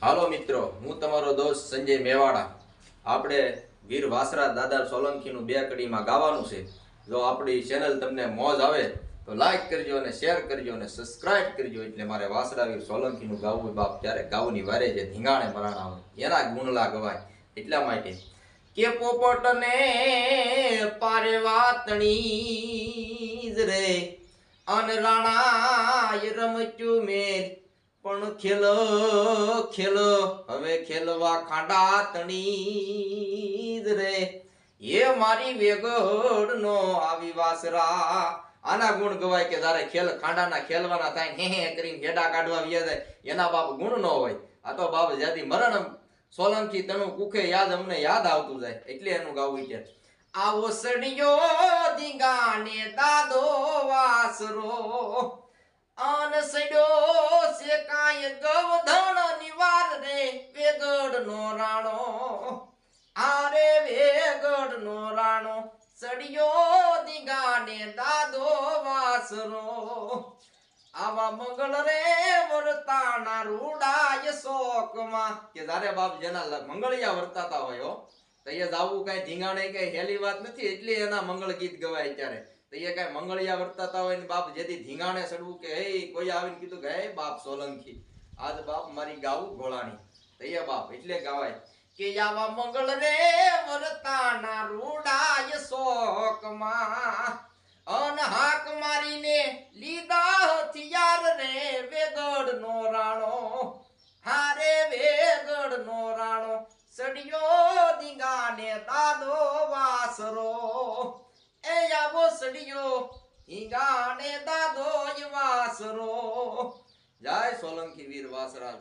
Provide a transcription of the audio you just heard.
હાલો મિત્રો, હું તમારો દોસ્ત સંજય મેવાડા. આપણે વીર વાસરા દાદા સોલંકીનું બે કડીમાં ગાવાનું છે. જો આપણી ચેનલ તમને મોજ આવે તો લાઈક કરજો અને શેર કરજો અને સબસ્ક્રાઇબ કરજો. એટલે મારે વાસરા વીર સોલંકીનું ગાવું બાપ ત્યારે ગાવુંની વારે જે ધીંગાણે મરાણા આવે એના ગુણલા ગવાય. એટલા માટે કે પોપટને પારે વાતણી જ રે અન રાણા રમચ્યું મેર પણ ખેલો ખેલો હવે ખેલવા ખાંડા તણી જ રે એ મારી વેગડ નો આવી વાસરા. આના ગુણ ગવાય કે જ્યારે ખેલ ખાંડાના ખેલવાના થાય હે હે કરીને હેડા કાઢવા વ્યા જાય એના બાપ ગુણ ન હોય. આ તો બાપ જ્યાંથી મરણ સોલંકી તનું કુખે યાદ અમને યાદ આવતું જાય એટલે એનું ગાવું છે. આવો સડિયો ધીંગાને દાદો વાસરો આન સડ્યો સે કાય ગવધણ નિવાર રે વેગડ નો રાણો આરે વેગડ નો રાણો સડિયો ધીંગાને દાદો વાસરો આવા મંગળ રે વર્તાના રૂડાય શોકમાં કે જારે બાપ જેના મંગળિયા વર્તાતા હોય હો તો એ જાવું કઈ ધીંગાણે કઈ હેલી વાત નથી. એટલે એના મંગળ ગીત ગવાય ત્યારે તો એ કઈ મંગળિયા વર્તાતા હોય ને બાપ જેથી ધીંગાણે સડવું કે હે કોઈ આવીને કીધું કે હે બાપ સોલંકી આજ બાપ મારી ગાવું ઘોળાણી તો એ બાપ એટલે ગવાય કે આવા મંગળ રે વર્તાના રૂડાય શોકમાં અન હાક મારીને લીધા હથિયાર રે વેગડ નો રાણો હારે વેગડ નો રાણો સડિયો ધીંગાને દાદો વાસરો એ આવો સડિયો ધીંગાને દાદો વાસરો. જય સોલંકી વીર વાસરા.